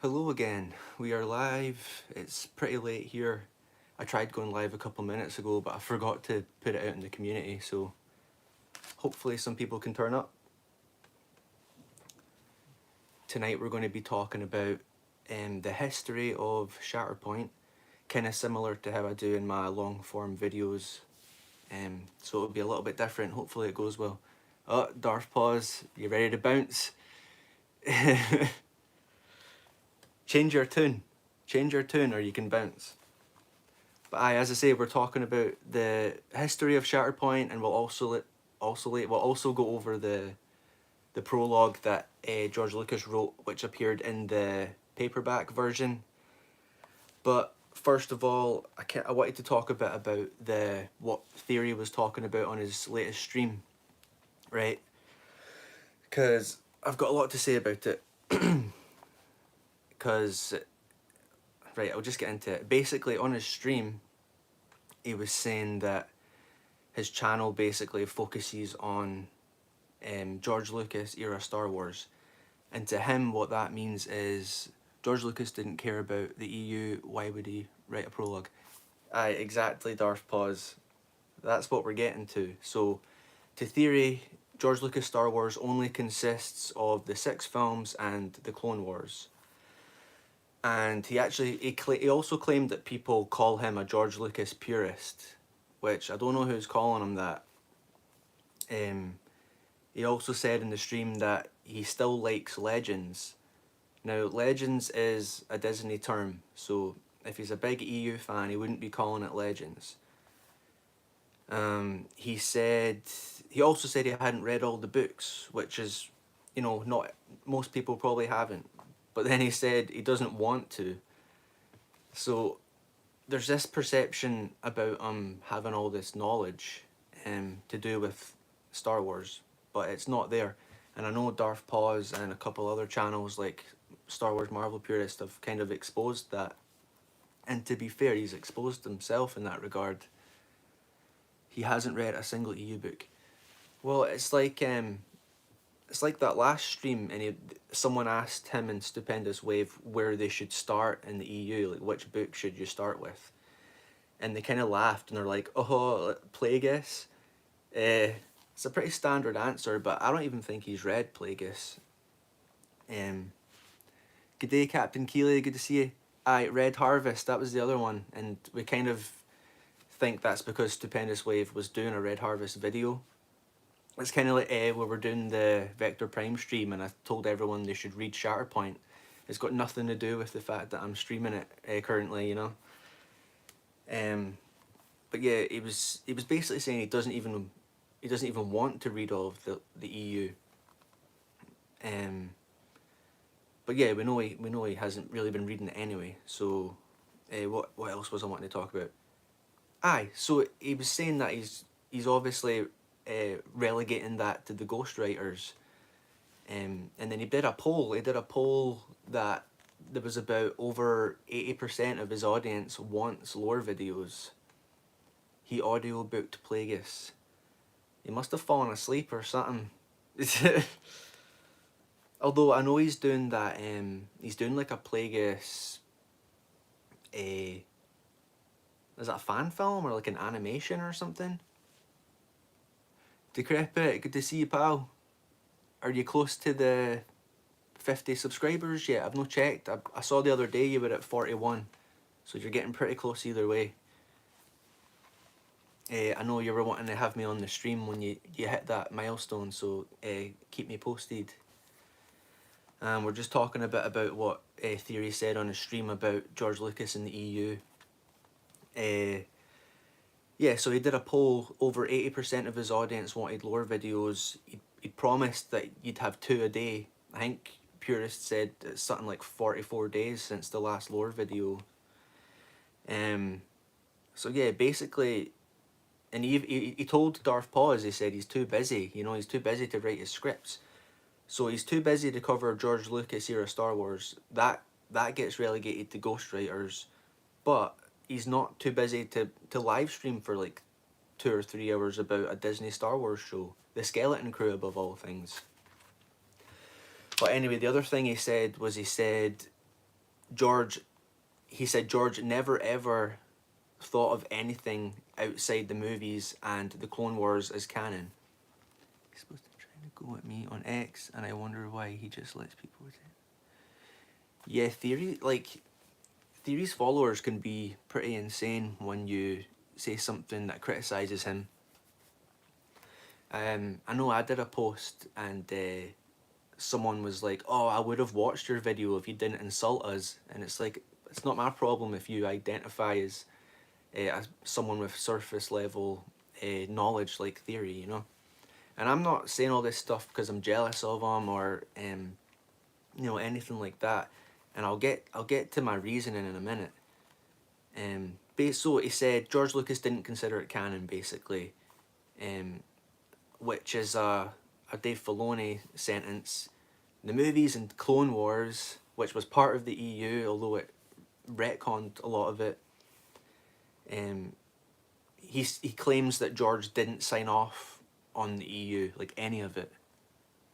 Hello again, we are live. It's pretty late here. I tried going live a couple minutes ago, but I forgot to put it out in the community, so hopefully some people can turn up. Tonight we're going to be talking about the history of Shatterpoint, kind of similar to how I do in my long form videos, so it'll be a little bit different. Hopefully it goes well. Oh, Darth Pause, you ready to bounce? Change your tune or you can bounce. But as I say, we're talking about the history of Shatterpoint, and we'll also go over the prologue that George Lucas wrote, which appeared in the paperback version. But first of all, I wanted to talk a bit about what Theory was talking about on his latest stream, right? Because I've got a lot to say about it. Because, right, I'll just get into it. Basically, on his stream, he was saying that his channel basically focuses on George Lucas era Star Wars, and to him what that means is George Lucas didn't care about the EU. Why would he write a prologue? Aye, exactly, Darth Pause. That's what we're getting to. So to Theory, George Lucas Star Wars only consists of the 6 films and the Clone Wars. And he also claimed that people call him a George Lucas purist, which I don't know who's calling him that. He also said in the stream that he still likes Legends. Now, Legends is a Disney term, so if he's a big EU fan, he wouldn't be calling it Legends. He also said he hadn't read all the books, which is, not most people probably haven't. But then he said he doesn't want to. So there's this perception about having all this knowledge to do with Star Wars, but it's not there. And I know Darth Pause and a couple other channels like Star Wars Marvel Purist have kind of exposed that. And to be fair, he's exposed himself in that regard. He hasn't read a single EU book. Well, it's like that last stream, and someone asked him in Stupendous Wave where they should start in the EU, like which book should you start with, and they kind of laughed and they're like, "Oh, Plagueis." It's a pretty standard answer, but I don't even think he's read Plagueis. Good day, Captain Keeley. Good to see you. Red Harvest. That was the other one, and we kind of think that's because Stupendous Wave was doing a Red Harvest video. It's kind of like we were doing the Vector Prime stream and I told everyone they should read Shatterpoint. It's got nothing to do with the fact that I'm streaming it currently, But yeah, he was basically saying he doesn't even want to read all of the EU. But yeah, we know he hasn't really been reading it anyway. So, what else was I wanting to talk about? So he was saying that he's obviously relegating that to the ghostwriters, and then he did a poll that there was about over 80% of his audience wants lore videos. He audiobooked Plagueis. He must have fallen asleep or something. Although I know he's doing that, he's doing like a Plagueis, is that a fan film or like an animation or something? Decrepit, good to see you, pal. Are you close to the 50 subscribers yet? I've not checked. I saw the other day you were at 41, so you're getting pretty close either way. I know you were wanting to have me on the stream when you hit that milestone, so keep me posted. We're just talking a bit about what Theory said on his stream about George Lucas and the EU. Yeah, so he did a poll. Over 80% of his audience wanted lore videos. He'd promised that you'd have 2 a day. I think Purist said it's something like 44 days since the last lore video. So yeah, basically, and he told Darth Pause, he said he's too busy. He's too busy to write his scripts. So he's too busy to cover George Lucas era Star Wars. That gets relegated to ghostwriters, but he's not too busy to live stream for like 2 or 3 hours about a Disney Star Wars show. The Skeleton Crew above all things. But anyway, the other thing he said George, he said George never ever thought of anything outside the movies and the Clone Wars as canon. He's supposed to be trying to go at me on X, and I wonder why he just lets people. Yeah, Theory's followers can be pretty insane when you say something that criticizes him. I know I did a post and someone was like, "Oh, I would have watched your video if you didn't insult us," and it's like, it's not my problem if you identify as someone with surface level knowledge like Theory, you know. And I'm not saying all this stuff because I'm jealous of him or you know, anything like that. And I'll get to my reasoning in a minute. So he said George Lucas didn't consider it canon, basically, which is a Dave Filoni sentence. The movies and Clone Wars, which was part of the EU, although it retconned a lot of it, he claims that George didn't sign off on the EU, like any of it.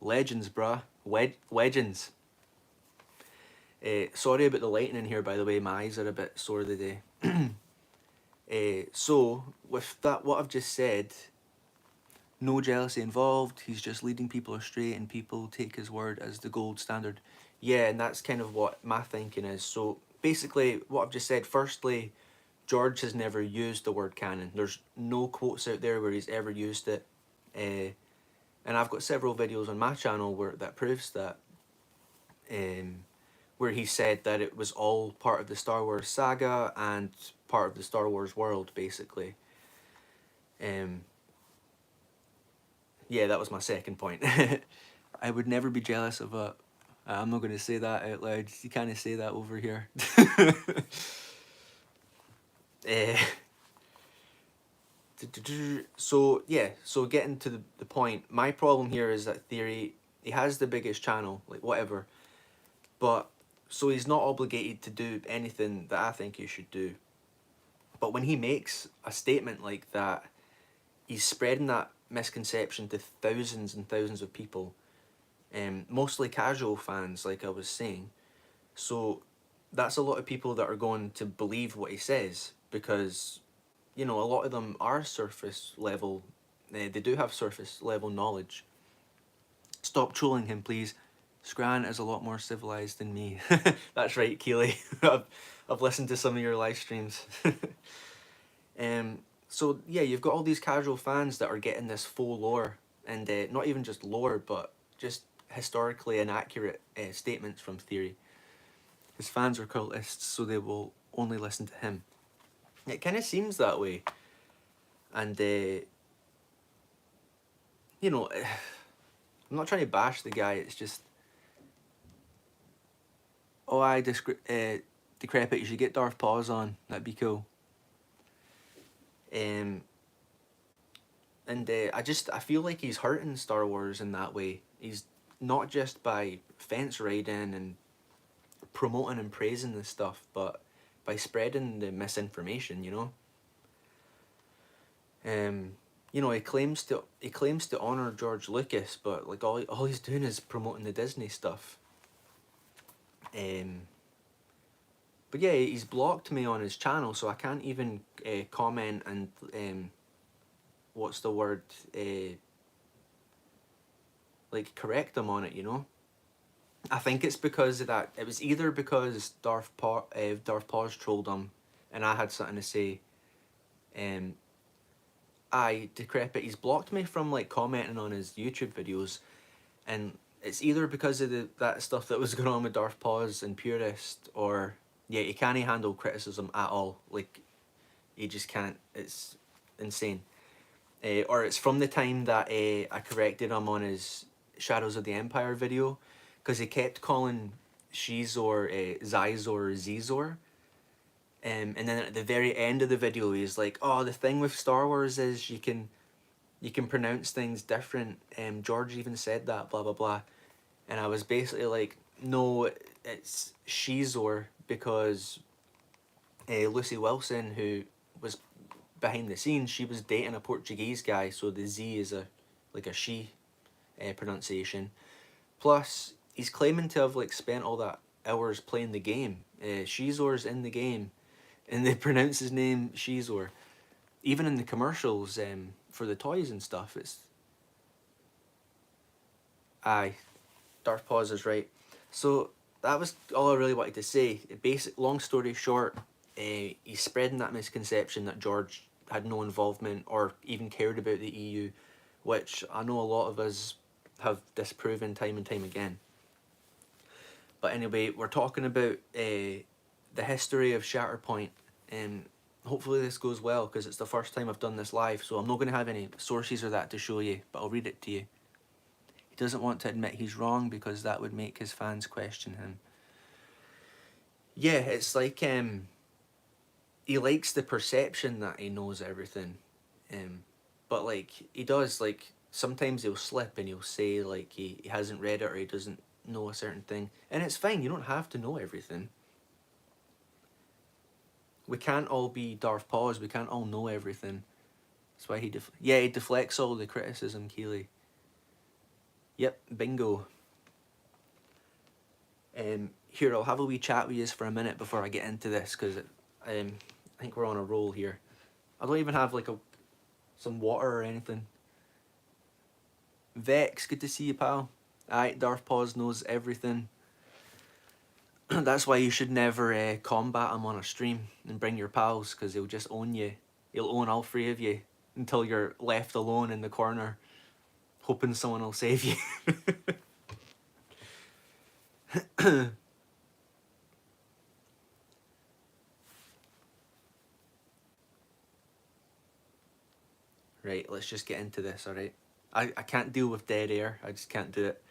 Legends, bruh. Legends. Sorry about the lighting in here, by the way. My eyes are a bit sore today. So, with that, what I've just said, no jealousy involved. He's just leading people astray, and people take his word as the gold standard. Yeah, and that's kind of what my thinking is. So, basically, what I've just said, firstly, George has never used the word canon. There's no quotes out there where he's ever used it. And I've got several videos on my channel where that proves that. Where he said that it was all part of the Star Wars saga and part of the Star Wars world, basically. Yeah, that was my second point. I would never be jealous of a... I'm not going to say that out loud. You can't say that over here. So, yeah, so getting to the point, my problem here is that Theory, he has the biggest channel, like whatever, but so he's not obligated to do anything that I think he should do. But when he makes a statement like that, he's spreading that misconception to thousands and thousands of people, mostly casual fans, like I was saying. So that's a lot of people that are going to believe what he says because, you know, a lot of them are surface level. They do have surface level knowledge. Stop trolling him, please. Scran is a lot more civilized than me. That's right, Keely. I've listened to some of your live streams. So yeah, you've got all these casual fans that are getting this faux lore, and not even just lore, but just historically inaccurate statements from Theory. His fans are cultists, so they will only listen to him. It kind of seems that way, and you know, I'm not trying to bash the guy. It's just, oh, Decrepit, you should get Darth Paws on. That'd be cool. And I feel like he's hurting Star Wars in that way. He's not just by fence riding and promoting and praising this stuff, but by spreading the misinformation, you know. You know, he claims to honor George Lucas, but like all he's doing is promoting the Disney stuff. But yeah, he's blocked me on his channel, so I can't even comment and what's the word, like correct him on it, you know. I think it's because of that. It was either because Darth Paws trolled him, and I had something to say. Decrepit, he's blocked me from like commenting on his YouTube videos, and it's either because of that stuff that was going on with Darth Paws and Purist, or yeah, he can't handle criticism at all. Like, he just can't. It's insane. Or it's from the time that I corrected him on his Shadows of the Empire video, because he kept calling Shizor Zizor Zizor. And then at the very end of the video, he's like, "Oh, the thing with Star Wars is you can pronounce things different. George even said that, blah blah blah." And I was basically like, "No, it's Shizor because Lucy Wilson, who was behind the scenes, she was dating a Portuguese guy, so the Z is a she pronunciation. Plus, he's claiming to have like spent all that hours playing the game. Shizor's in the game, and they pronounce his name Shizor. Even in the commercials for the toys and stuff, it's... Aye, Darth Paws is right. So that was all I really wanted to say. Basic, long story short, he's spreading that misconception that George had no involvement or even cared about the EU, which I know a lot of us have disproven time and time again. But anyway, we're talking about the history of Shatterpoint, and hopefully this goes well because it's the first time I've done this live, so I'm not going to have any sources or that to show you, but I'll read it to you. He doesn't want to admit he's wrong because that would make his fans question him. Yeah, it's like he likes the perception that he knows everything, but like he does, like sometimes he'll slip and he'll say like he hasn't read it or he doesn't know a certain thing, and it's fine. You don't have to know everything. We can't all be Darth Paws. We can't all know everything. That's why he he deflects all the criticism, Keeley. Yep, bingo. Here, I'll have a wee chat with you for a minute before I get into this, because I think we're on a roll here. I don't even have like some water or anything. Vex, good to see you, pal. Aye, Darth Paws knows everything. That's why you should never combat him on a stream and bring your pals, because he'll just own you. He'll own all three of you until you're left alone in the corner, hoping someone will save you. Right, let's just get into this, alright? I can't deal with dead air. I just can't do it.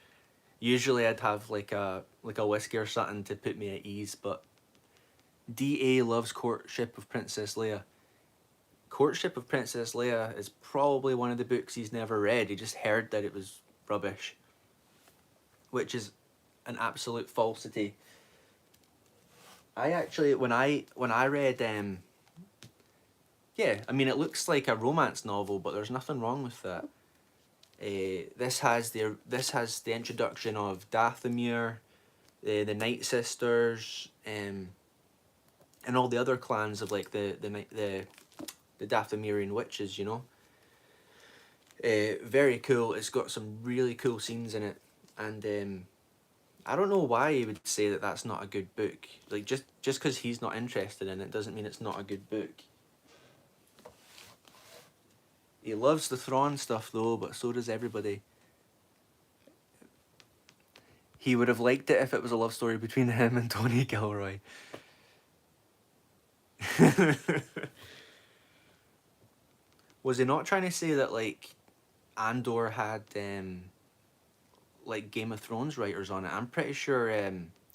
Usually I'd have like a whiskey or something to put me at ease, but DA loves Courtship of Princess Leia. Courtship of Princess Leia is probably one of the books he's never read. He just heard that it was rubbish, which is an absolute falsity. I actually, when I read, yeah, I mean it looks like a romance novel, but there's nothing wrong with that. This has the introduction of Dathomir, the Night Sisters, and all the other clans of like the Dathomirian witches, you know. Very cool. It's got some really cool scenes in it, and I don't know why he would say that that's not a good book. Like just because he's not interested in it doesn't mean it's not a good book. He loves the Thrawn stuff though, but so does everybody. He would have liked it if it was a love story between him and Tony Gilroy. Was he not trying to say that like Andor had like Game of Thrones writers on it? I'm pretty sure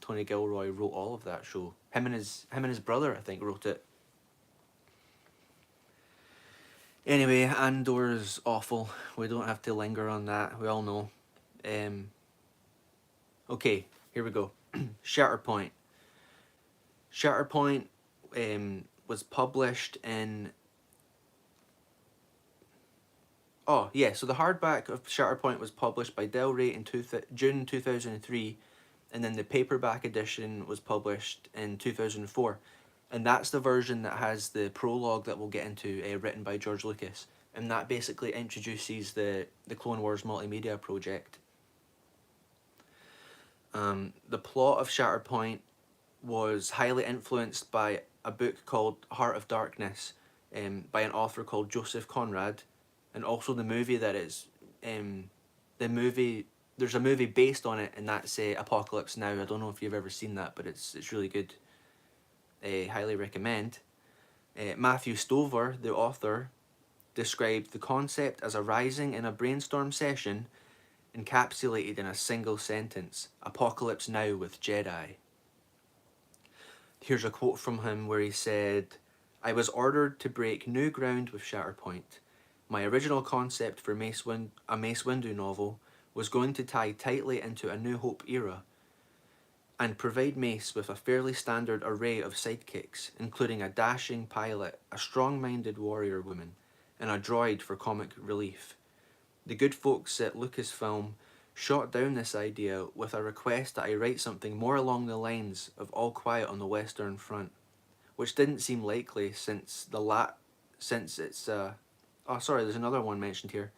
Tony Gilroy wrote all of that show. Him and his brother, I think, wrote it. Anyway, Andor's awful. We don't have to linger on that. We all know. Okay, here we go. Shatterpoint. Shatterpoint was published in... Oh, yeah, so the hardback of Shatterpoint was published by Del Rey in June 2003, and then the paperback edition was published in 2004. And that's the version that has the prologue that we'll get into, written by George Lucas. And that basically introduces the Clone Wars multimedia project. The plot of Shatterpoint was highly influenced by a book called Heart of Darkness, by an author called Joseph Conrad, and also the movie that is, there's a movie based on it, and that's Apocalypse Now. I don't know if you've ever seen that, but it's really good. Highly recommend. Matthew Stover, the author, described the concept as arising in a brainstorm session encapsulated in a single sentence: Apocalypse Now with Jedi. Here's a quote from him where he said, "I was ordered to break new ground with Shatterpoint. My original concept for a Mace Windu novel was going to tie tightly into a New Hope era and provide Mace with a fairly standard array of sidekicks, including a dashing pilot, a strong-minded warrior woman, and a droid for comic relief. The good folks at Lucasfilm shot down this idea with a request that I write something more along the lines of All Quiet on the Western Front, which didn't seem likely since it's oh sorry, there's another one mentioned here.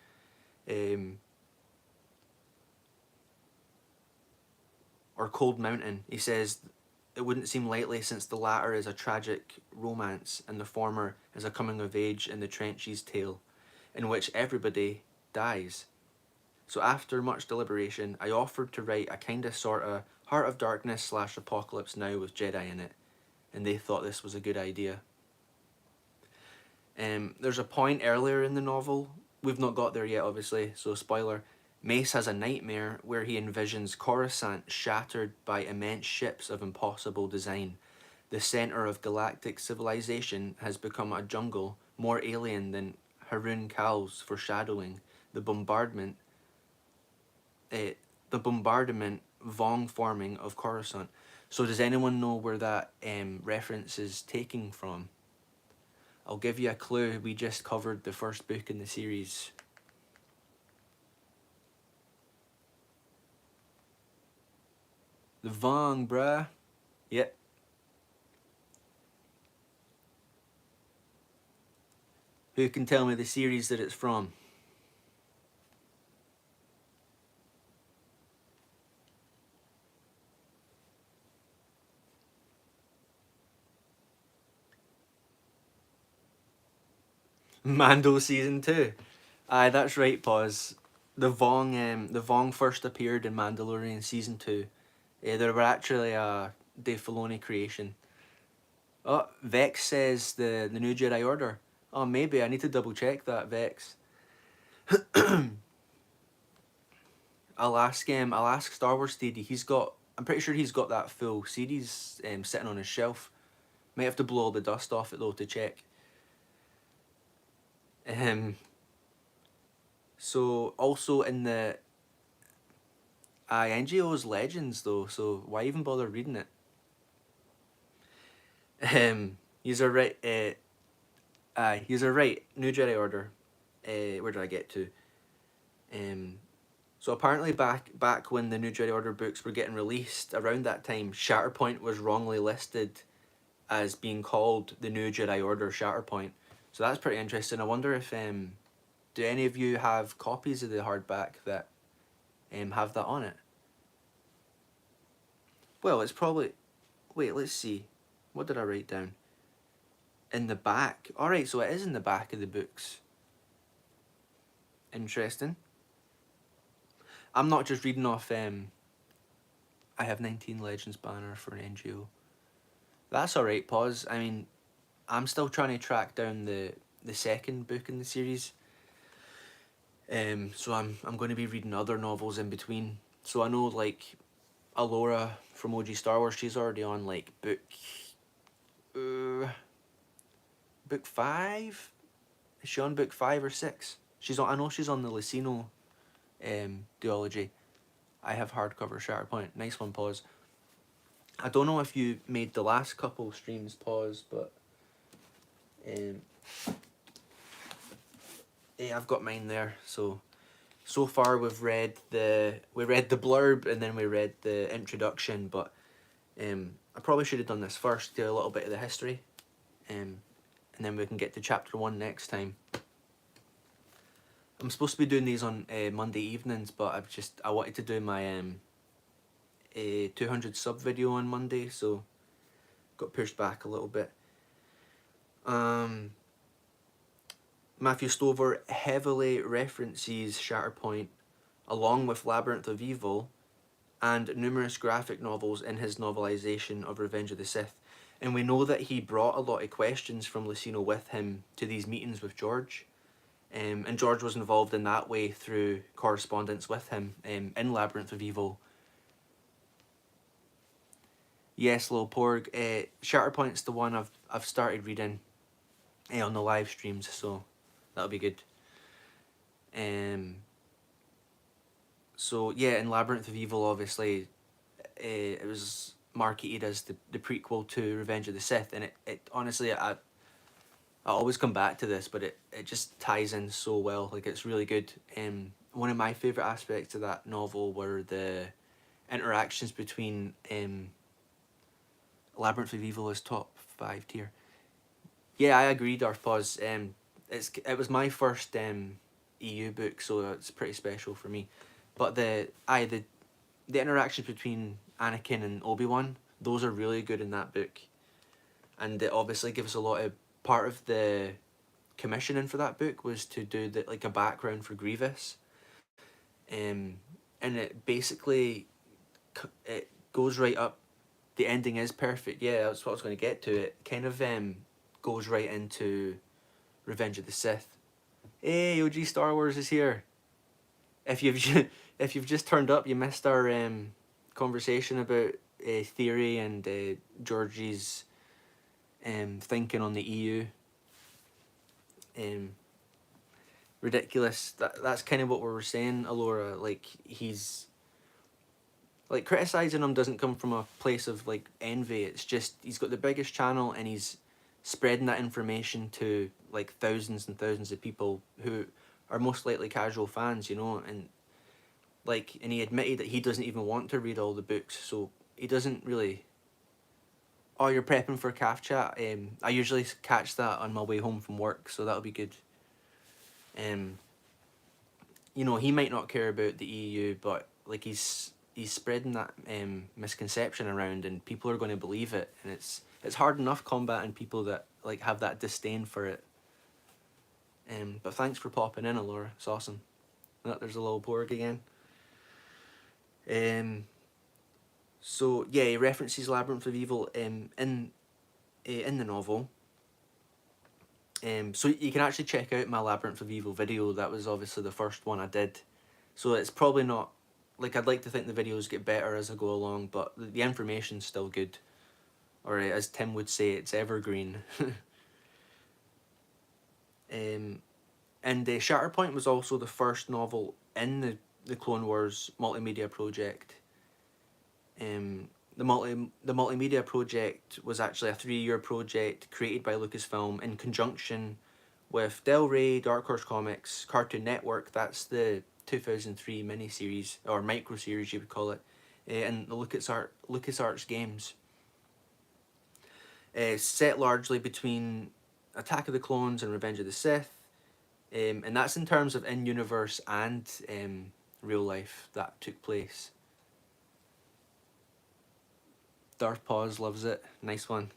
Or Cold Mountain. He says it wouldn't seem likely since the latter is a tragic romance and the former is a coming of age in the trenches tale, in which everybody dies. So after much deliberation, I offered to write a kinda sorta Heart of Darkness / Apocalypse Now with Jedi in it, and they thought this was a good idea. There's a point earlier in the novel, we've not got there yet obviously, so spoiler, Mace has a nightmare where he envisions Coruscant shattered by immense ships of impossible design. The centre of galactic civilization has become a jungle more alien than Harun Kal's foreshadowing. The bombardment, Vong forming of Coruscant. So does anyone know where that reference is taken from? I'll give you a clue. We just covered the first book in the series. The Vong, bruh. Yep. Who can tell me the series that it's from? Mando season 2. Aye, that's right, pause. The Vong first appeared in Mandalorian season 2. They were actually a Dave Filoni creation. Oh, Vex says the new Jedi Order. Oh, maybe I need to double check that, Vex. I'll ask Star Wars Steady. I'm pretty sure he's got that full series sitting on his shelf. Might have to blow all the dust off it though to check. So also in the NGO's Legends though, so why even bother reading it? Yous are right. Yous are right. New Jedi Order. Where did I get to? So apparently back when the New Jedi Order books were getting released, around that time, Shatterpoint was wrongly listed as being called the New Jedi Order Shatterpoint. So that's pretty interesting. I wonder if do any of you have copies of the hardback that have that on it? Well, it's probably... Wait, let's see. What did I write down? In the back. Alright, so it is in the back of the books. Interesting. I'm not just reading off I have 19 Legends banner for an NGO. That's alright, pause. I mean, I'm still trying to track down the second book in the series. So I'm going to be reading other novels in between. So I know like Alora from OG Star Wars, she's already on like book 5? Is she on book 5 or 6? I know she's on the Lucino duology. I have hardcover Shatterpoint. Nice one, pause. I don't know if you made the last couple streams, pause, but yeah, I've got mine there. So far we've read the blurb and then we read the introduction, but I probably should have done this first, do a little bit of the history, and then we can get to chapter 1 next time. I'm supposed to be doing these on Monday evenings, but I wanted to do my 200 sub video on Monday, so got pushed back a little bit. Matthew Stover heavily references Shatterpoint along with Labyrinth of Evil and numerous graphic novels in his novelisation of Revenge of the Sith. And we know that he brought a lot of questions from Lucino with him to these meetings with George. And George was involved in that way through correspondence with him in Labyrinth of Evil. Yes, Lil Porg. Shatterpoint's the one I've started reading on the live streams, so that'll be good. So yeah, in Labyrinth of Evil, obviously, it was marketed as the prequel to Revenge of the Sith, and it honestly, I always come back to this, but it just ties in so well. Like, it's really good. one of my favourite aspects of that novel were the interactions between Labyrinth of Evil is top 5 tier. Yeah, I agree, Darth Pause. It was my first EU book, so it's pretty special for me. But the interactions between Anakin and Obi-Wan, those are really good in that book, and it obviously gives a lot of part of the commissioning for that book was to do like a background for Grievous, and it basically it goes right up. The ending is perfect. Yeah, that's what I was going to get to. It kind of goes right into Revenge of the Sith. Hey, OG Star Wars is here. If you've if you've just turned up, you missed our conversation about theory and Georgie's thinking on the EU. Um, ridiculous. That's kind of what we were saying, Alora. Like he's like criticizing him doesn't come from a place of like envy. It's just he's got the biggest channel and he's spreading that information to like thousands and thousands of people who are most likely casual fans, you know, and he admitted that he doesn't even want to read all the books, so he doesn't really. Oh, you're prepping for calf chat. I usually catch that on my way home from work, so that'll be good. You know, he might not care about the EU, but like he's spreading that misconception around, and people are going to believe it, and it's hard enough combating people that like have that disdain for it. But thanks for popping in, Alora. It's awesome. Look, there's a little Borg again. So yeah, he references Labyrinth of Evil in the novel. So you can actually check out my Labyrinth of Evil video. That was obviously the first one I did. So it's probably not like I'd like to think the videos get better as I go along, but the information's still good. Or as Tim would say, it's evergreen. And Shatterpoint was also the first novel in the Clone Wars multimedia project. The multimedia project was actually a 3-year project created by Lucasfilm in conjunction with Del Rey, Dark Horse Comics, Cartoon Network. That's the 2003 miniseries or micro series you would call it, and the LucasArts games. Set largely between Attack of the Clones and Revenge of the Sith, and that's in terms of in-universe and real life that took place. Darth Pause loves it. Nice one.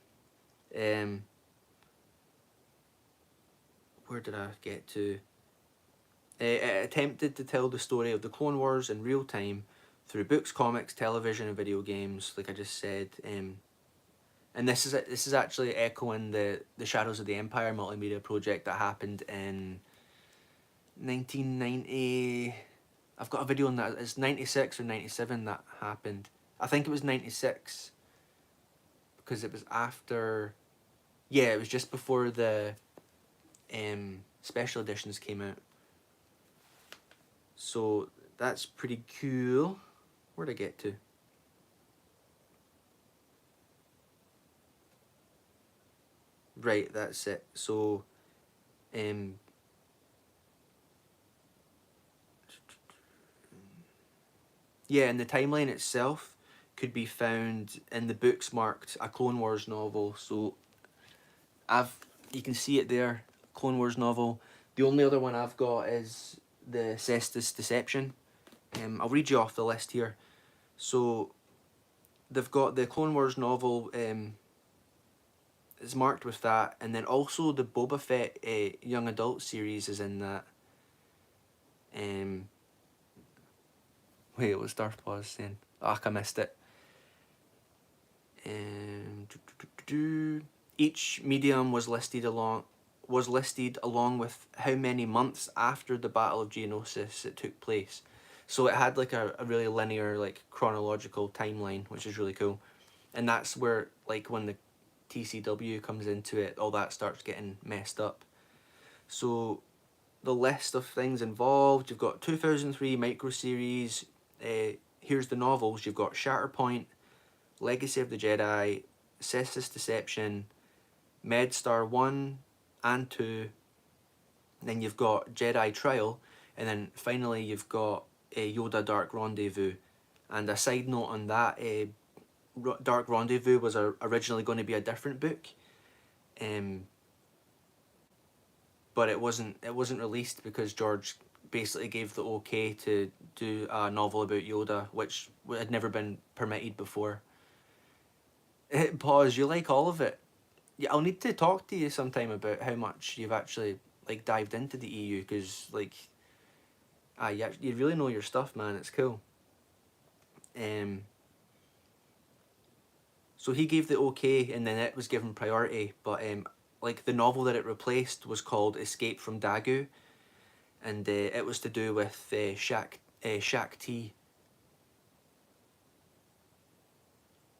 Where did I get to? It attempted to tell the story of the Clone Wars in real time through books, comics, television, and video games, like I just said. And this is actually echoing the Shadows of the Empire multimedia project that happened in 1990. I've got a video on that. It's 96 or 97 that happened. I think it was 96. Because it was after, yeah, it was just before the special editions came out. So that's pretty cool. Where'd I get to? Right, that's it. So, yeah, and the timeline itself could be found in the books marked a Clone Wars novel. So you can see it there, Clone Wars novel. The only other one I've got is the Cestus Deception. I'll read you off the list here. So they've got the Clone Wars novel is marked with that, and then also the Boba Fett young adult series is in that. Wait, what's Darth Pause saying? I missed it. Each medium was listed along with how many months after the Battle of Geonosis it took place. So it had like a really linear, like chronological timeline, which is really cool. And that's where, like, when the TCW comes into it, all that starts getting messed up. So the list of things involved, you've got 2003 micro series. Here's the novels. You've got Shatterpoint, Legacy of the Jedi, Cestus Deception, Medstar 1 and 2. Then you've got Jedi Trial, And then finally you've got Yoda Dark Rendezvous. And a side note on that, Dark Rendezvous was originally going to be a different book, but it wasn't released because George basically gave the okay to do a novel about Yoda, which had never been permitted before. Pause. You like all of it? Yeah, I'll need to talk to you sometime about how much you've actually like dived into the EU, because like, you really know your stuff, man. It's cool. So he gave the okay, and then it was given priority. But like the novel that it replaced was called Escape from Dagu, and it was to do with Shaq T.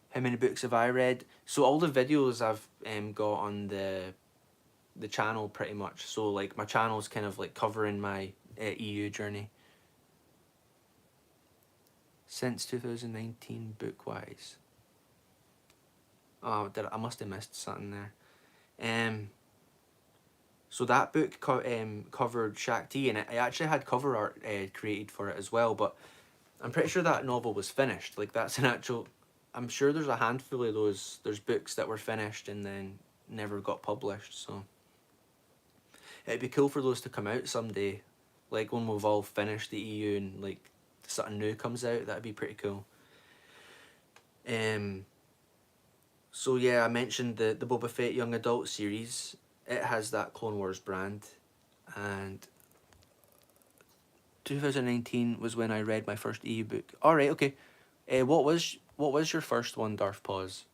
How many books have I read? So all the videos I've got on the channel pretty much. So like my channel's kind of like covering my EU journey. Since 2019 book wise. Oh, I must have missed something there. So that book covered Shaq T, and I actually had cover art created for it as well, but I'm pretty sure that novel was finished. Like that's an actual. I'm sure there's a handful of those. There's books that were finished and then never got published. So it'd be cool for those to come out someday, like when we've all finished the EU and like something new comes out. That'd be pretty cool. So yeah, I mentioned the Boba Fett young adult series. It has that Clone Wars brand, and 2019 was when I read my first EU book. All right, okay. What was your first one, Darth Pause?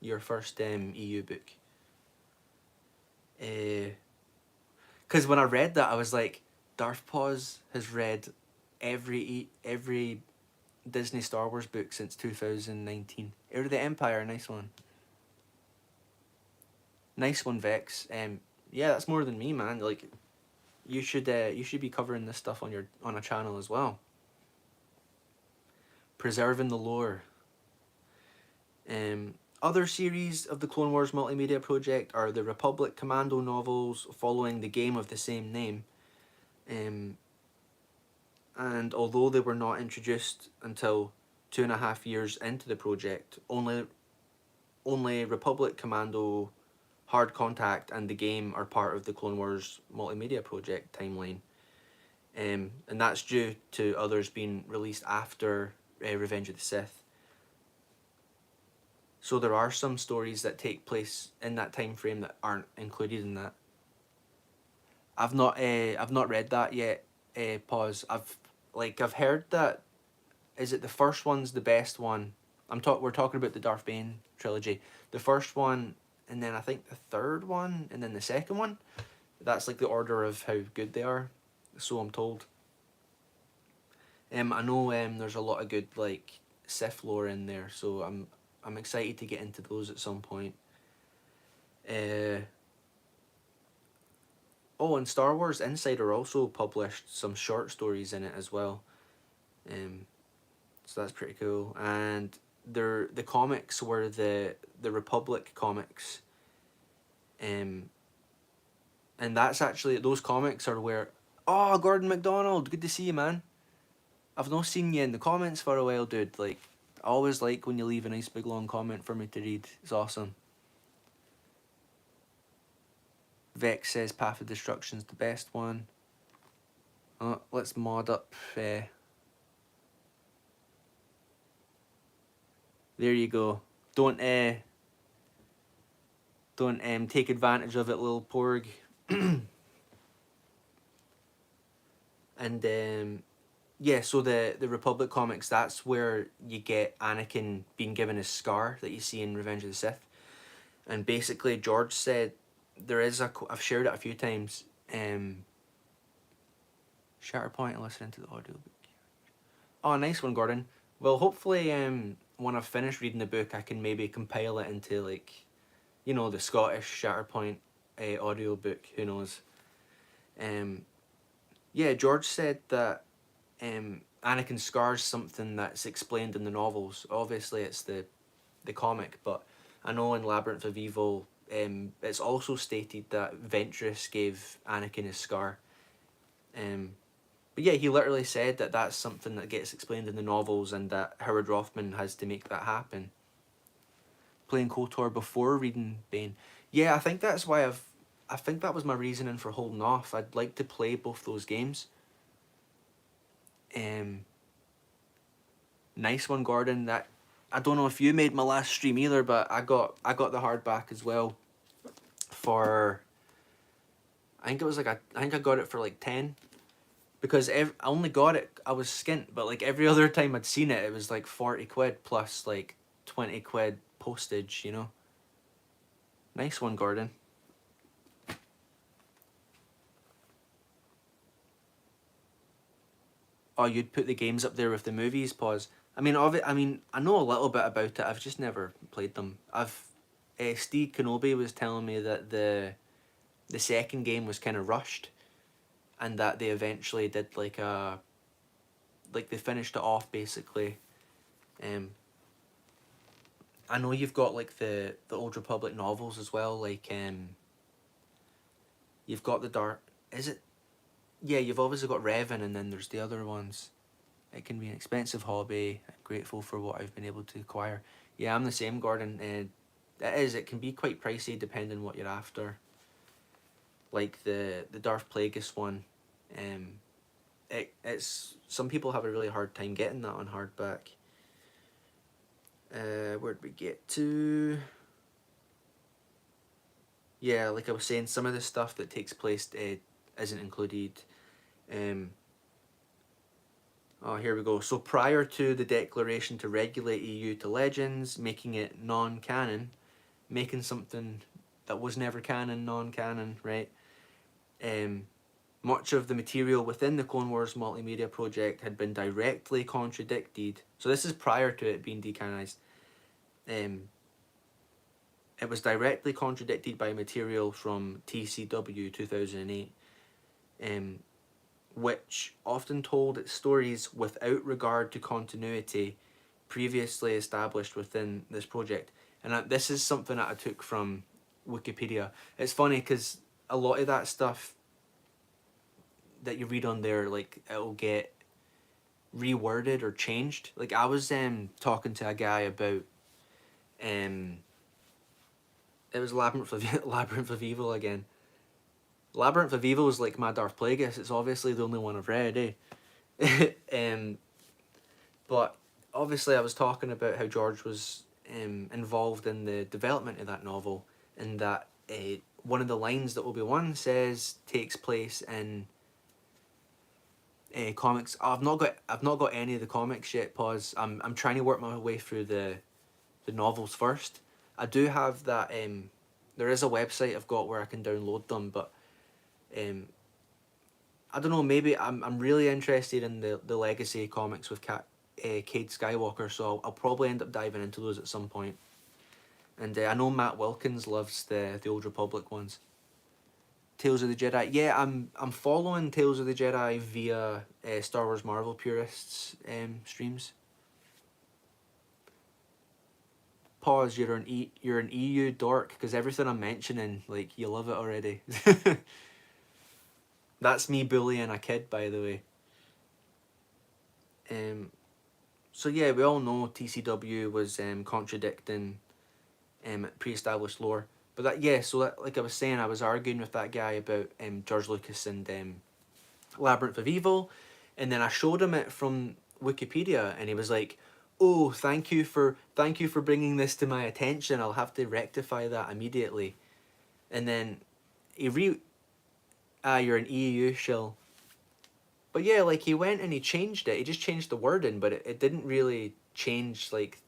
Your first EU book. Because when I read that, I was like, Darth Pause has read every Disney Star Wars book since 2019. Heir of the Empire, nice one. Nice one, Vex. Yeah, that's more than me, man. Like, you should be covering this stuff on a channel as well. Preserving the lore. Other series of the Clone Wars multimedia project are the Republic Commando novels following the game of the same name. And although they were not introduced until 2.5 years into the project, only Republic Commando, Hard Contact, and the game are part of the Clone Wars multimedia project timeline. And that's due to others being released after Revenge of the Sith. So there are some stories that take place in that time frame that aren't included in that. I've not read that yet. Pause. I've heard that. Is it the first one's the best one? We're talking about the Darth Bane trilogy. The first one, and then I think the third one, and then the second one. That's like the order of how good they are. So I'm told. I know there's a lot of good like Sith lore in there, so I'm excited to get into those at some point. Oh, and Star Wars Insider also published some short stories in it as well. So that's pretty cool. And the comics were the Republic comics. And that's actually, those comics are where, oh, Gordon McDonald, good to see you, man. I've not seen you in the comments for a while, dude. Like, I always like when you leave a nice big long comment for me to read. It's awesome. Vex says Path of Destruction's the best one. Let's mod up. There you go. Don't take advantage of it, little porg. And yeah, so the Republic comics, that's where you get Anakin being given his scar that you see in Revenge of the Sith. And basically George said there is I've shared it a few times. Shatterpoint and listening to the audiobook. Oh, nice one, Gordon. Well, hopefully when I've finished reading the book, I can maybe compile it into like, you know, the Scottish Shatterpoint audiobook. Who knows? Yeah, George said that Anakin's scar's something that's explained in the novels. Obviously, it's the comic, but I know in Labyrinth of Evil, it's also stated that Ventress gave Anakin his scar. But yeah, he literally said that that's something that gets explained in the novels, and that Howard Rothman has to make that happen. Playing KOTOR before reading Bane. Yeah, I think that's why I think that was my reasoning for holding off. I'd like to play both those games. Nice one, Gordon. That, I don't know if you made my last stream either, but I got the hardback as well for, I think it was like I think I got it for like 10, because I only got it, I was skint, but like every other time I'd seen it, it was like 40 quid plus like 20 quid postage, you know. Nice one, Gordon. Oh, you'd put the games up there with the movies? Pause. I mean, I know a little bit about it. I've just never played them. Steve Kenobi was telling me that the second game was kind of rushed, and that they eventually did like they finished it off basically. Um, I know you've got like the Old Republic novels as well. Like you've got the Dark. Is it? Yeah, you've obviously got Revan, and then there's the other ones. It can be an expensive hobby. I'm grateful for what I've been able to acquire. Yeah, I'm the same, Gordon. It is. It can be quite pricey depending what you're after. Like the Darth Plagueis one, it's some people have a really hard time getting that on hardback. Where'd we get to? Yeah, like I was saying, some of the stuff that takes place isn't included. Oh, here we go. So prior to the declaration to regulate EU to Legends, making it non-canon, making something that was never canon non-canon, right? Much of the material within the Clone Wars multimedia project had been directly contradicted. So this is prior to it being decanonized. It was directly contradicted by material from TCW 2008, which often told its stories without regard to continuity previously established within this project. And this is something that I took from Wikipedia. It's funny because a lot of that stuff that you read on there, like, it'll get reworded or changed. Like, I was talking to a guy about it was Labyrinth of Evil again. Labyrinth of Evil is like my Darth Plagueis. It's obviously the only one I've read, but obviously I was talking about how George was involved in the development of that novel, and that one of the lines that Obi-Wan says takes place in comics. Oh, I've not got any of the comics yet. Pause. I'm trying to work my way through the novels first. I do have that. There is a website I've got where I can download them, but I don't know. Maybe I'm really interested in the legacy comics with Cade Skywalker, so I'll probably end up diving into those at some point. And I know Matt Wilkins loves the Old Republic ones. Tales of the Jedi. Yeah, I'm following Tales of the Jedi via Star Wars Marvel Purists streams. Pause. You're an EU dork because everything I'm mentioning, like, you love it already. That's me bullying a kid, by the way. So yeah, we all know TCW was contradicting pre-established lore, but like I was saying, I was arguing with that guy about George Lucas and Labyrinth of Evil, and then I showed him it from Wikipedia, and he was like, "Oh, thank you for bringing this to my attention. I'll have to rectify that immediately." And then you're an EU shill. But yeah, like, he went and he changed it. He just changed the wording, but it didn't really change, like,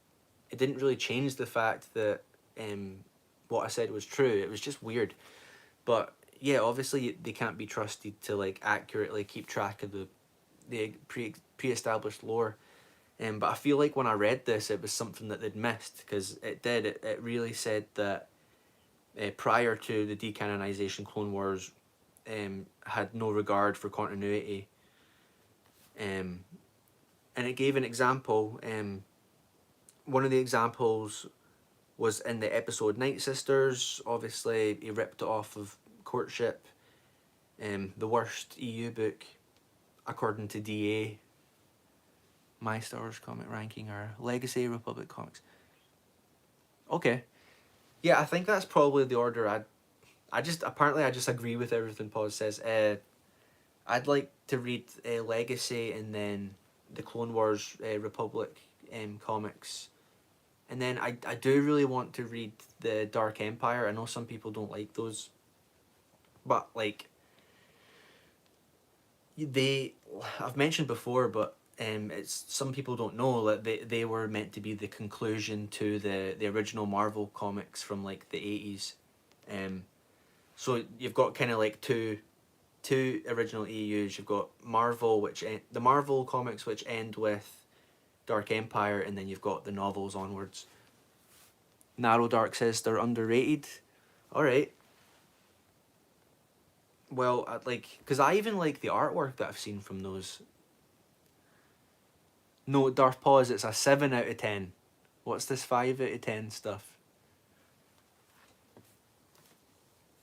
it didn't really change the fact that what I said was true. It was just weird. But yeah, obviously they can't be trusted to, like, accurately keep track of the pre-established lore. But I feel like when I read this, it was something that they'd missed, because it really said that prior to the decanonization, Clone Wars had no regard for continuity. And it gave an example. One of the examples was in the episode Night Sisters. Obviously, he ripped it off of Courtship, the worst EU book. according to DA, My Star Wars comic ranking, or Legacy Republic comics. Okay. Yeah, I think that's probably the order I just agree with everything Paul says. I'd like to read Legacy and then the Clone Wars Republic comics. And then I do really want to read the Dark Empire. I know some people don't like those. But like I've mentioned before, but it's some people don't know that they were meant to be the conclusion to the original Marvel comics from like the 80s. So you've got kind of like two original EUs. You've got Marvel, the Marvel comics which end with Dark Empire, and then you've got the novels onwards. Narrow Dark says they're underrated. All right. Well, because I even like the artwork that I've seen from those. No, Darth Pause, it's a 7 out of 10. What's this 5 out of 10 stuff?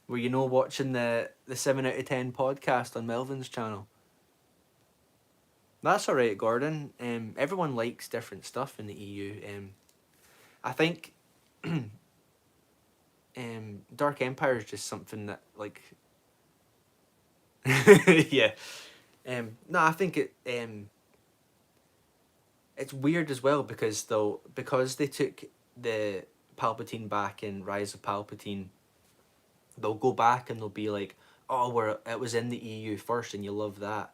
Were you watching the 7 out of 10 podcast on Melvin's channel? That's alright, Gordon. Everyone likes different stuff in the EU. I think Dark Empire is just something that, like... yeah. No, I think it's weird as well because they took the Palpatine back in Rise of Palpatine, they'll go back and they'll be like, oh, it was in the EU first and you love that.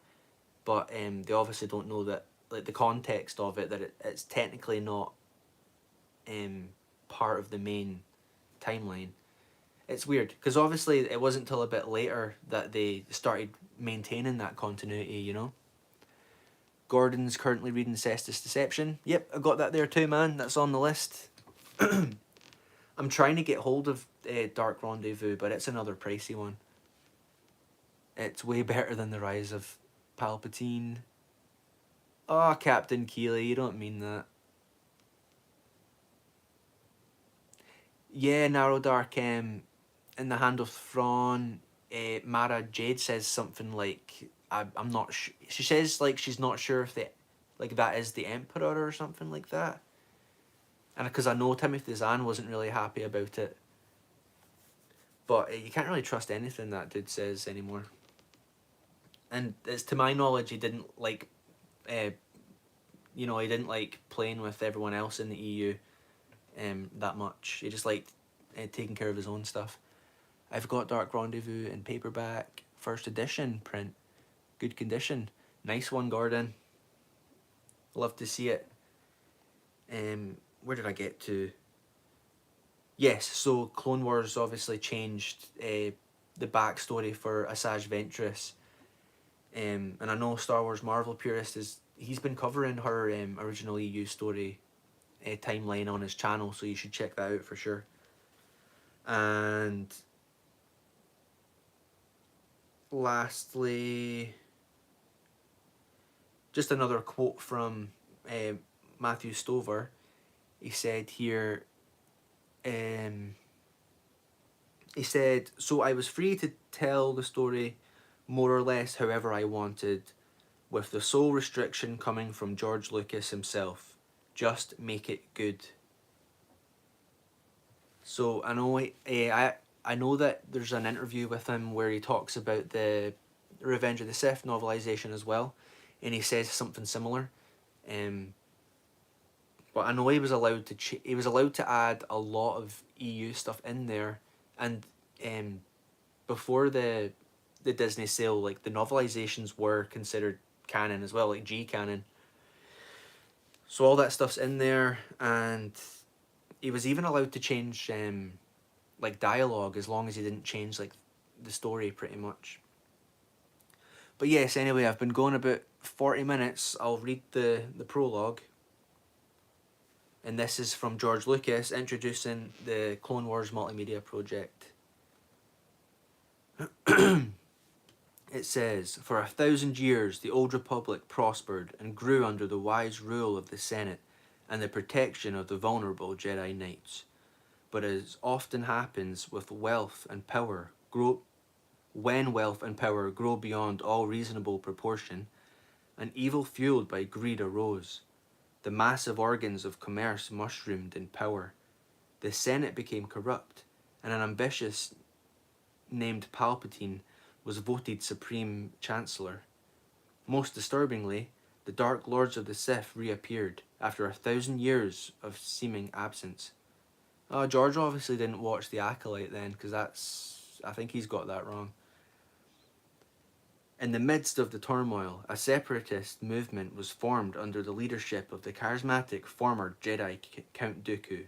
But they obviously don't know that, like, the context of it, that it's technically not part of the main timeline. It's weird, because obviously it wasn't until a bit later that they started maintaining that continuity, you know? Gordon's currently reading Cestus Deception. Yep, I got that there too, man. That's on the list. I'm trying to get hold of Dark Rendezvous, but it's another pricey one. It's way better than The Rise of Palpatine. Oh, Captain Keeley, you don't mean that. Yeah, Narrow Dark, in the Hand of Thrawn, Mara Jade says something like, I'm not sure. She says, like, she's not sure if that is the Emperor or something like that. And because I know Timothy Zahn wasn't really happy about it. But you can't really trust anything that dude says anymore. And it's, to my knowledge, he didn't like, he didn't like playing with everyone else in the EU that much. He just liked taking care of his own stuff. I've got Dark Rendezvous in paperback, first edition print. Good condition. Nice one, Gordon. Love to see it. Where did I get to? Yes, so Clone Wars obviously changed the backstory for Asajj Ventress. And I know Star Wars Marvel Purist he's been covering her original EU story timeline on his channel, so you should check that out for sure. And lastly, just another quote from Matthew Stover. He said here, he said, "So I was free to tell the story more or less however I wanted, with the sole restriction coming from George Lucas himself. Just make it good." So I know I know that there's an interview with him where he talks about the Revenge of the Sith novelization as well, and he says something similar. But I know he was allowed to add a lot of EU stuff in there, and before the Disney sale, like, the novelizations were considered canon as well, like G canon. So all that stuff's in there, and he was even allowed to change like dialogue, as long as he didn't change like the story pretty much. But yes, anyway, I've been going about 40 minutes. I'll read the prologue. And this is from George Lucas introducing the Clone Wars multimedia project. It says, "For 1,000 years the Old Republic prospered and grew under the wise rule of the Senate and the protection of the vulnerable Jedi Knights. But as often happens when wealth and power grow beyond all reasonable proportion, An evil fueled by greed arose. The massive organs of commerce mushroomed in power. The Senate became corrupt, and an ambitious named Palpatine was voted Supreme Chancellor. Most disturbingly, the Dark Lords of the Sith reappeared after 1,000 years of seeming absence. George obviously didn't watch The Acolyte then, because I think he's got that wrong. In the midst of the turmoil, a separatist movement was formed under the leadership of the charismatic former Jedi Count Dooku.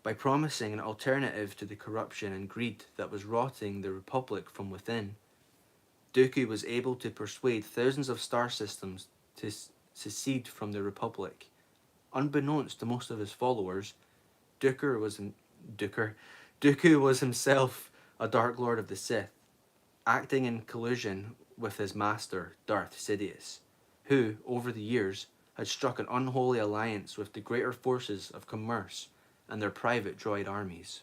By promising an alternative to the corruption and greed that was rotting the Republic from within, Dooku was able to persuade thousands of star systems to secede from the Republic. Unbeknownst to most of his followers, Dooku was himself a Dark Lord of the Sith, acting in collusion with his master, Darth Sidious, who, over the years, had struck an unholy alliance with the greater forces of commerce and their private droid armies.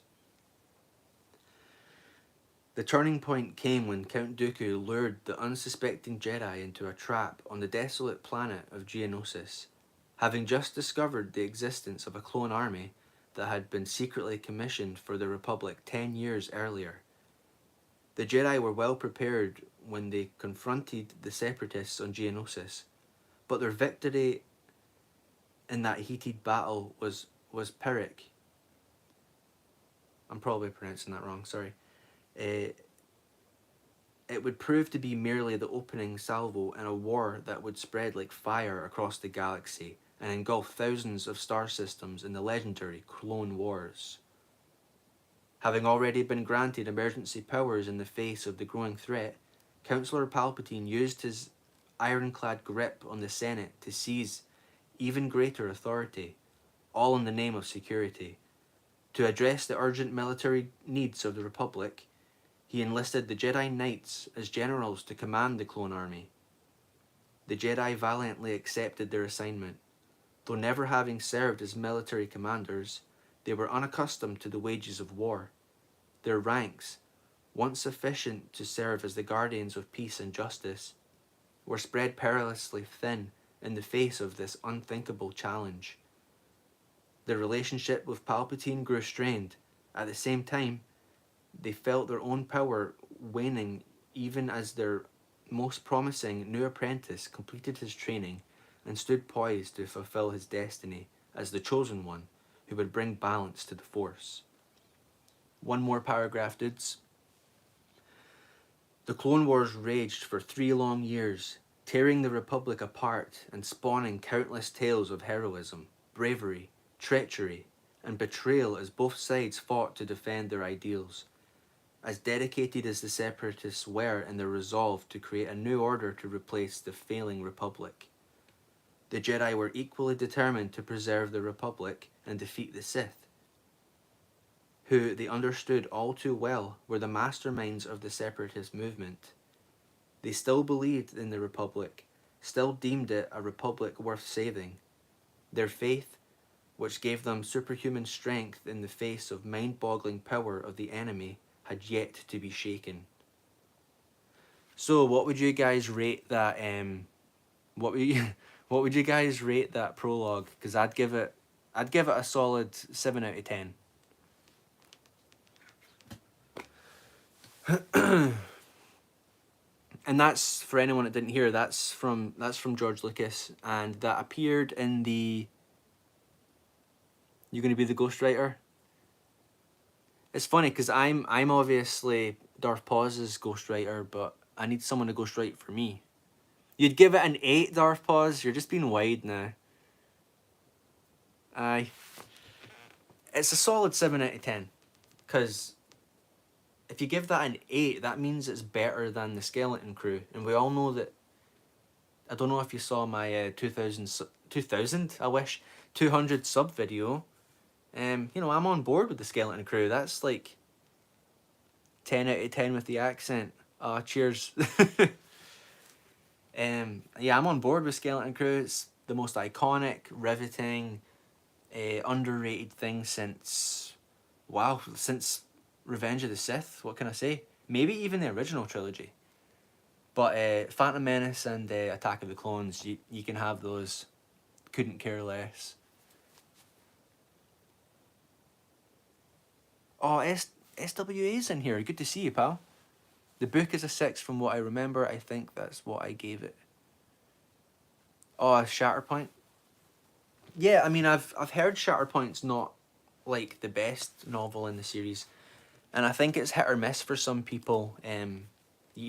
The turning point came when Count Dooku lured the unsuspecting Jedi into a trap on the desolate planet of Geonosis, having just discovered the existence of a clone army that had been secretly commissioned for the Republic 10 years earlier. The Jedi were well prepared when they confronted the Separatists on Geonosis, but their victory in that heated battle was Pyrrhic. I'm probably pronouncing that wrong, sorry. It would prove to be merely the opening salvo in a war that would spread like fire across the galaxy and engulf thousands of star systems in the legendary Clone Wars. Having already been granted emergency powers in the face of the growing threat, Councillor Palpatine used his ironclad grip on the Senate to seize even greater authority, all in the name of security. To address the urgent military needs of the Republic, he enlisted the Jedi Knights as generals to command the clone army. The Jedi valiantly accepted their assignment. Though never having served as military commanders, they were unaccustomed to the wages of war. Their ranks, once sufficient to serve as the guardians of peace and justice, were spread perilously thin in the face of this unthinkable challenge. Their relationship with Palpatine grew strained. At the same time, they felt their own power waning even as their most promising new apprentice completed his training and stood poised to fulfill his destiny as the chosen one who would bring balance to the Force. One more paragraph, dudes. The Clone Wars raged for 3 long years, tearing the Republic apart and spawning countless tales of heroism, bravery, treachery, and betrayal as both sides fought to defend their ideals. As dedicated as the Separatists were in their resolve to create a new order to replace the failing Republic, the Jedi were equally determined to preserve the Republic and defeat the Sith, who they understood all too well were the masterminds of the Separatist movement. They still believed in the Republic, still deemed it a Republic worth saving. Their faith, which gave them superhuman strength in the face of mind-boggling power of the enemy, had yet to be shaken. So, what would you guys rate that? What would you guys rate that prologue? Because I'd give it a solid 7 out of 10. And that's, for anyone that didn't hear, that's from George Lucas, and that appeared in the "You Gonna Be the Ghostwriter." It's funny because I'm obviously Darth Paus's ghostwriter, but I need someone to ghostwrite for me. You'd give it an 8, Darth Pause? You're just being wide now. Aye. It's a solid 7 out of 10. Because if you give that an 8, that means it's better than the Skeleton Crew. And we all know that... I don't know if you saw my 2000, I wish, 200 sub video. You know, I'm on board with the Skeleton Crew. That's like 10 out of 10 with the accent. Cheers. Yeah, I'm on board with Skeleton Crew. It's the most iconic, riveting, underrated thing since Revenge of the Sith. What can I say? Maybe even the original trilogy. But Phantom Menace and Attack of the Clones, you can have those. Couldn't care less. Oh, SWA's in here. Good to see you, pal. The book is a 6 from what I remember. I think that's what I gave it. Oh, Shatterpoint. Yeah, I mean, I've heard Shatterpoint's not like the best novel in the series, and I think it's hit or miss for some people. You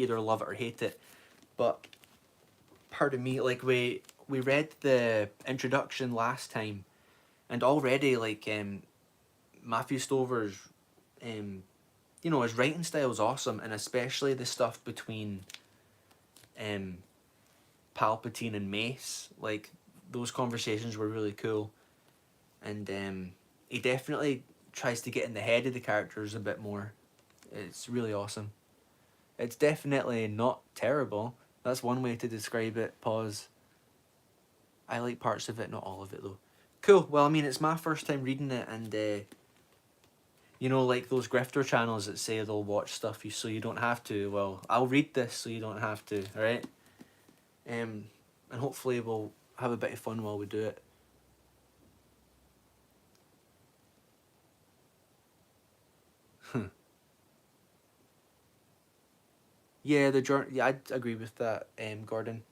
either love it or hate it. But pardon me, like we read the introduction last time, and already like Matthew Stover's you know, his writing style is awesome, and especially the stuff between um Palpatine and Mace, like those conversations were really cool, and he definitely tries to get in the head of the characters a bit more. It's really awesome. It's definitely not terrible. That's one way to describe it. Pause. I like parts of it, not all of it though. Cool. Well, I mean, it's my first time reading it, and you know, like those grifter channels that say they'll watch stuff so you don't have to. Well, I'll read this so you don't have to. All right. And hopefully we'll have a bit of fun while we do it. Yeah, the journey. Yeah, I'd agree with that, Gordon.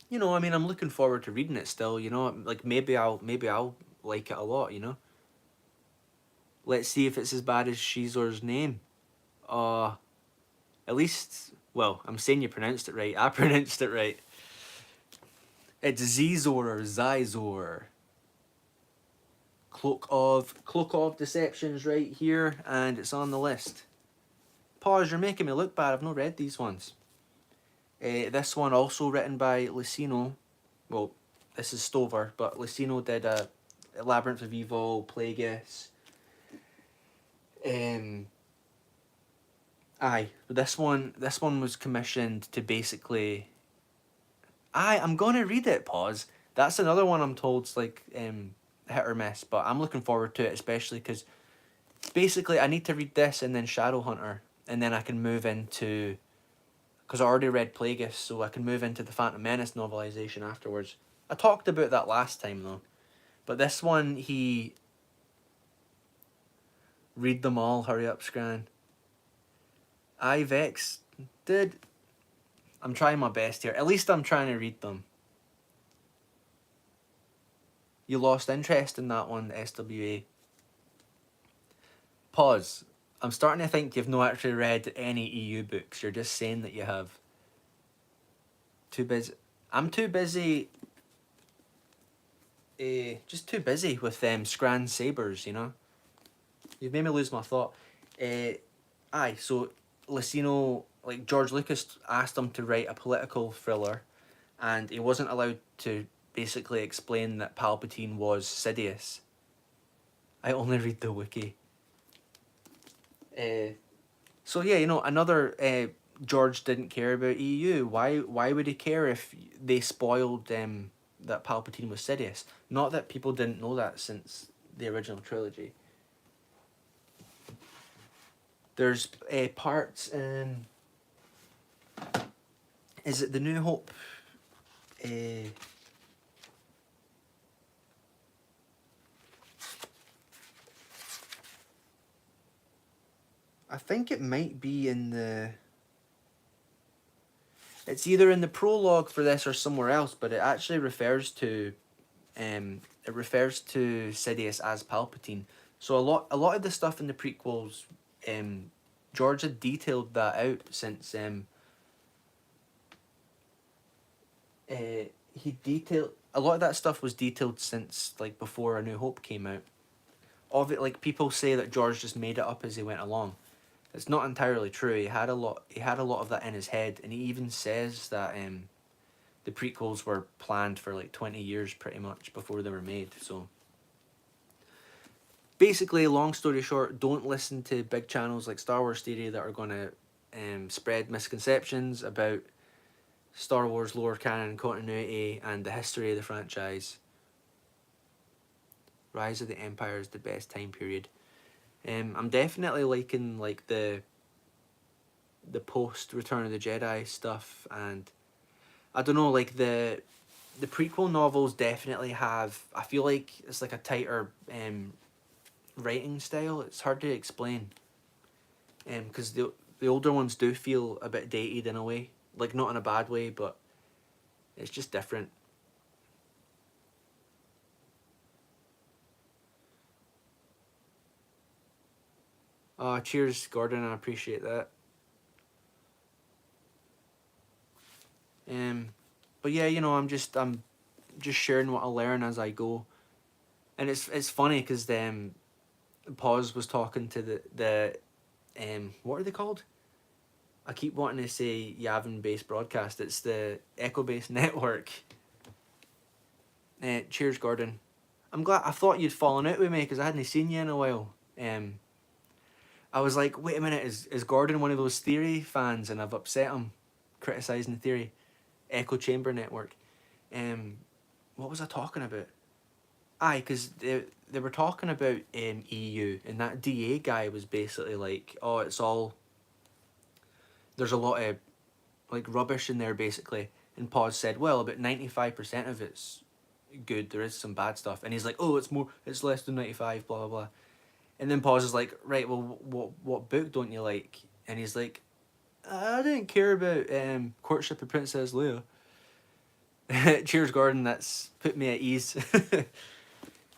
You know, I mean, I'm looking forward to reading it still. You know, like maybe I'll like it a lot. You know, let's see if it's as bad as Shizor's name. Uh, at least, well, I'm saying you pronounced it right. I pronounced it right. It's Zizor or Zizor. Cloak of Deceptions right here, and it's on the list. Pause, you're making me look bad. I've not read these ones. This one also written by Lucino. Well, this is Stover, but Lucino did a Labyrinth of Evil, Plagueis. Aye, but this one was commissioned to basically. I'm gonna read it. Pause. That's another one I'm told's like hit or miss, but I'm looking forward to it, especially because basically I need to read this and then Shadowhunter, and then I can move into. Because I already read Plagueis, so I can move into the Phantom Menace novelisation afterwards. I talked about that last time though, but this one he. Read them all. Hurry up, Scran. I Vex, dude. I'm trying my best here. At least I'm trying to read them. You lost interest in that one, SWA. Pause. I'm starting to think you've not actually read any EU books. You're just saying that you have. Too busy. I'm too busy. Just too busy with Scran Sabers, you know? You've made me lose my thought. Aye, so Lucino, like George Lucas asked him to write a political thriller, and he wasn't allowed to basically explain that Palpatine was Sidious. I only read the wiki. So yeah, you know, another George didn't care about EU. Why would he care if they spoiled that Palpatine was Sidious? Not that people didn't know that since the original trilogy. There's parts in. Is it the New Hope? I think it might be in the. It's either in the prologue for this or somewhere else, but it actually refers to. It refers to Sidious as Palpatine. So a lot of the stuff in the prequels, George had detailed that out since he detailed a lot of that stuff was detailed since like before A New Hope came out. Of it, like people say that George just made it up as he went along. It's not entirely true. He had a lot. He had a lot of that in his head, and he even says that the prequels were planned for like 20 years, pretty much, before they were made. So basically, long story short, don't listen to big channels like Star Wars Theory that are gonna spread misconceptions about Star Wars lore, canon, continuity, and the history of the franchise. Rise of the Empire is the best time period. I'm definitely liking like the post Return of the Jedi stuff, and I don't know, like the prequel novels definitely have, I feel like it's like a tighter writing style. It's hard to explain, because the older ones do feel a bit dated in a way, like not in a bad way, but it's just different. Cheers, Gordon. I appreciate that. But yeah, I'm just sharing what I learn as I go, and it's funny because Pause was talking to the what are they called? I keep wanting to say Yavin based broadcast. It's the Echo based network. Cheers, Gordon. I'm glad. I thought you'd fallen out with me because I hadn't seen you in a while. I was like, wait a minute, is Gordon one of those theory fans, and I've upset him, criticizing the theory, Echo Chamber Network. What was I talking about? Aye, because they were talking about EU, and that DA guy was basically like, oh, it's all, there's a lot of like rubbish in there basically. And Pause said, well, about 95% of it's good. There is some bad stuff, and he's like, oh, it's less than 95, blah blah blah. And then Pause is like, right, well, what book don't you like? And he's like, I didn't care about Courtship of Princess Leia. Cheers, Gordon. That's put me at ease.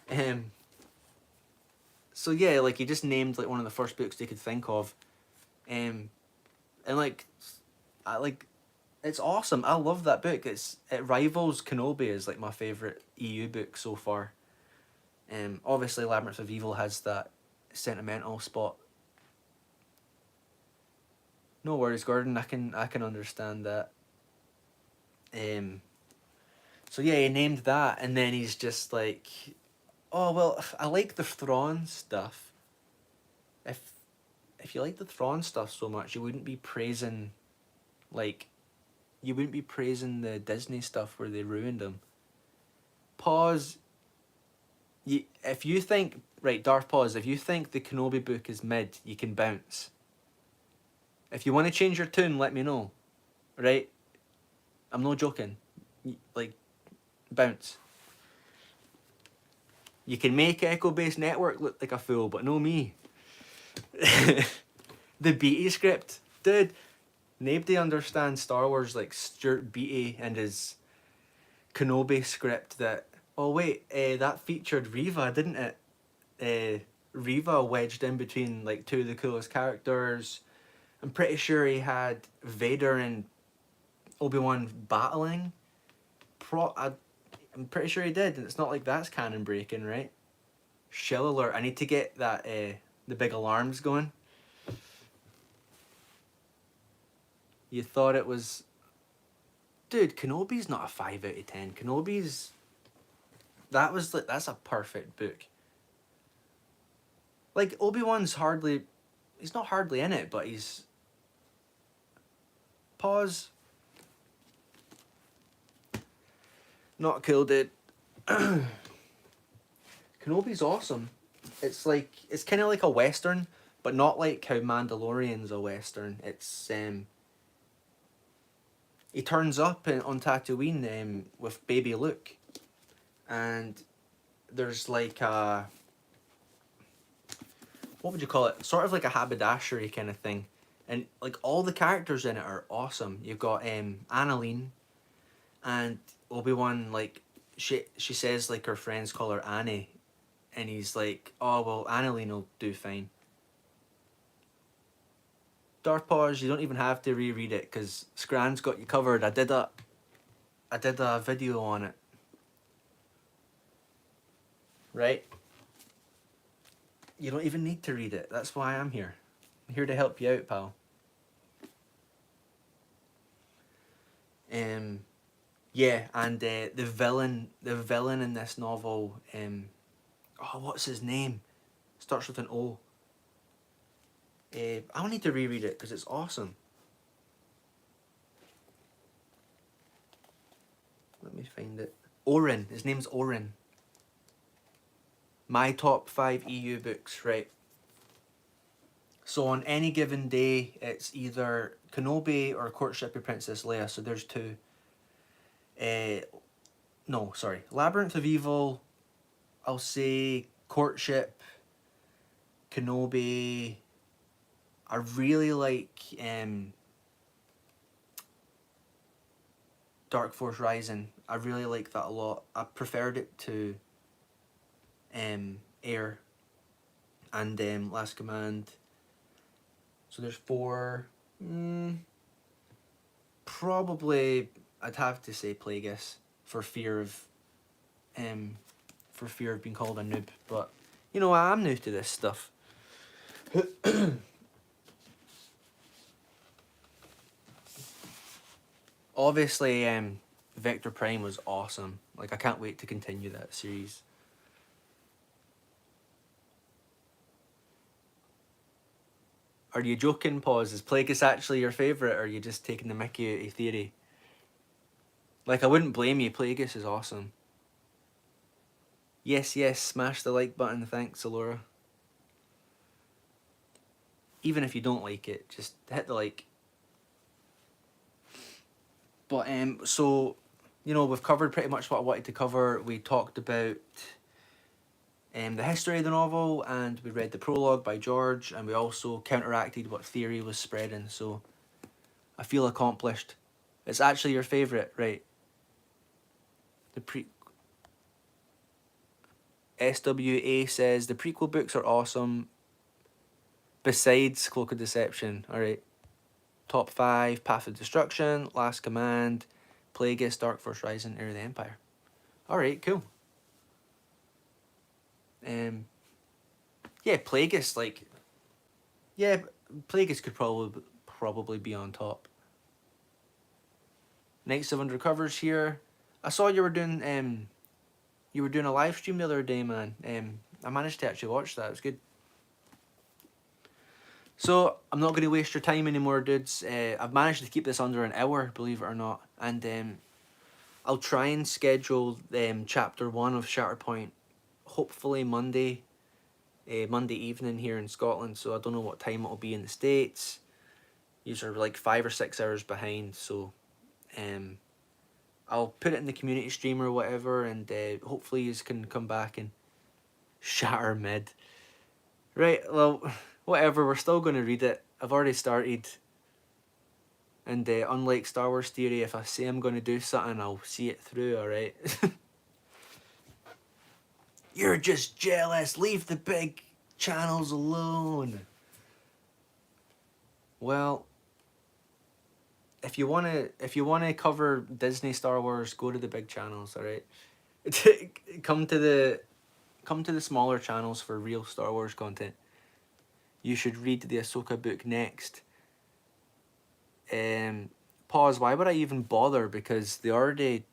um. So yeah, like he just named like one of the first books they could think of, and like, it's awesome. I love that book. It rivals Kenobi as like my favorite EU book so far. Obviously Labyrinth of Evil has that sentimental spot. No worries, Gordon. I can understand that. So yeah, he named that, and then he's just like, oh well, I like the Thrawn stuff. If you like the Thrawn stuff so much, you wouldn't be praising, like, you wouldn't be praising the Disney stuff where they ruined them. Pause. If you think, right, Darth Pause, if you think the Kenobi book is mid, you can bounce. If you want to change your tune, let me know. Right? I'm not joking. Like, bounce. You can make Echo Based Network look like a fool, but no me. The Beatty script. Dude, nobody understands Star Wars like Stuart Beatty and his Kenobi script that, oh wait, that featured Reva, didn't it? Reva wedged in between like two of the coolest characters. I'm pretty sure he had Vader and Obi-Wan battling. I'm pretty sure he did, and it's not like that's canon breaking, right? Shill alert, I need to get that the big alarms going. You thought it was... Dude, Kenobi's not a 5 out of 10. Kenobi's... That's a perfect book. Like, Obi-Wan's hardly... He's not hardly in it, but he's... Pause. Not cool, dude. Kenobi's awesome. It's like... It's kind of like a Western, but not like how Mandalorian's a Western. It's... He turns up on Tatooine with baby Luke. And there's like a... What would you call it? Sort of like a haberdashery kind of thing. And like all the characters in it are awesome. You've got Annalene, and Obi-Wan, like, she says like her friends call her Annie. And he's like, oh well, Annalene will do fine. Darth Pause, you don't even have to reread it because Scran's got you covered. I did a video on it. Right? You don't even need to read it. That's why I'm here. I'm here to help you out, pal. Yeah, and the villain in this novel, oh, what's his name? Starts with an O. I'll need to reread it because it's awesome. Let me find it. Oren. His name's Oren. My top 5 EU books, right? So on any given day, it's either Kenobi or Courtship of Princess Leia. So there's two. No, sorry. Labyrinth of Evil, I'll say Courtship, Kenobi. I really like Dark Force Rising. I really like that a lot. I preferred it to Air and Last Command. So there's four. Probably I'd have to say Plagueis for fear of being called a noob. But you know, I'm new to this stuff. Obviously, Vector Prime was awesome. Like, I can't wait to continue that series. Are you joking, Pause? Is Plagueis actually your favourite, or are you just taking the mickey out of theory? Like, I wouldn't blame you. Plagueis is awesome. Yes, yes, smash the like button. Thanks, Alora. Even if you don't like it, just hit the like. But, so, you know, we've covered pretty much what I wanted to cover. We talked about the history of the novel, and we read the prologue by George, and we also counteracted what theory was spreading, so I feel accomplished. It's actually your favourite, right? SWA says the prequel books are awesome, besides Cloak of Deception. Alright. Top 5, Path of Destruction, Last Command, Plagueis, Dark Force Rising, Heir of the Empire. Alright, cool. Yeah, Plagueis, like... Yeah, Plagueis could probably be on top. Knights of Undercovers here. I saw you were doing a live stream the other day, man. I managed to actually watch that. It was good. So I'm not going to waste your time anymore, dudes. I've managed to keep this under an hour, believe it or not, and I'll try and schedule chapter 1 of Shatterpoint, hopefully Monday evening here in Scotland. So I don't know what time it'll be in the States. These are like 5 or 6 hours behind, so I'll put it in the community stream or whatever, and hopefully you can come back and shatter mid. Right, well, whatever, we're still going to read it. I've already started. And unlike Star Wars Theory, if I say I'm going to do something, I'll see it through, alright? You're just jealous. Leave the big channels alone. Well, if you wanna cover Disney Star Wars, go to the big channels, alright? Come to the smaller channels for real Star Wars content. You should read the Ahsoka book next. Pause, why would I even bother? Because they already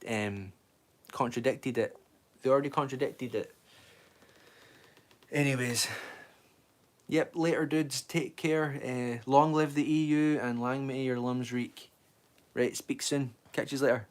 contradicted it. Anyways. Yep, later dudes, take care. Long live the EU and lang may your limbs reek. Right, speak soon. Catch you later.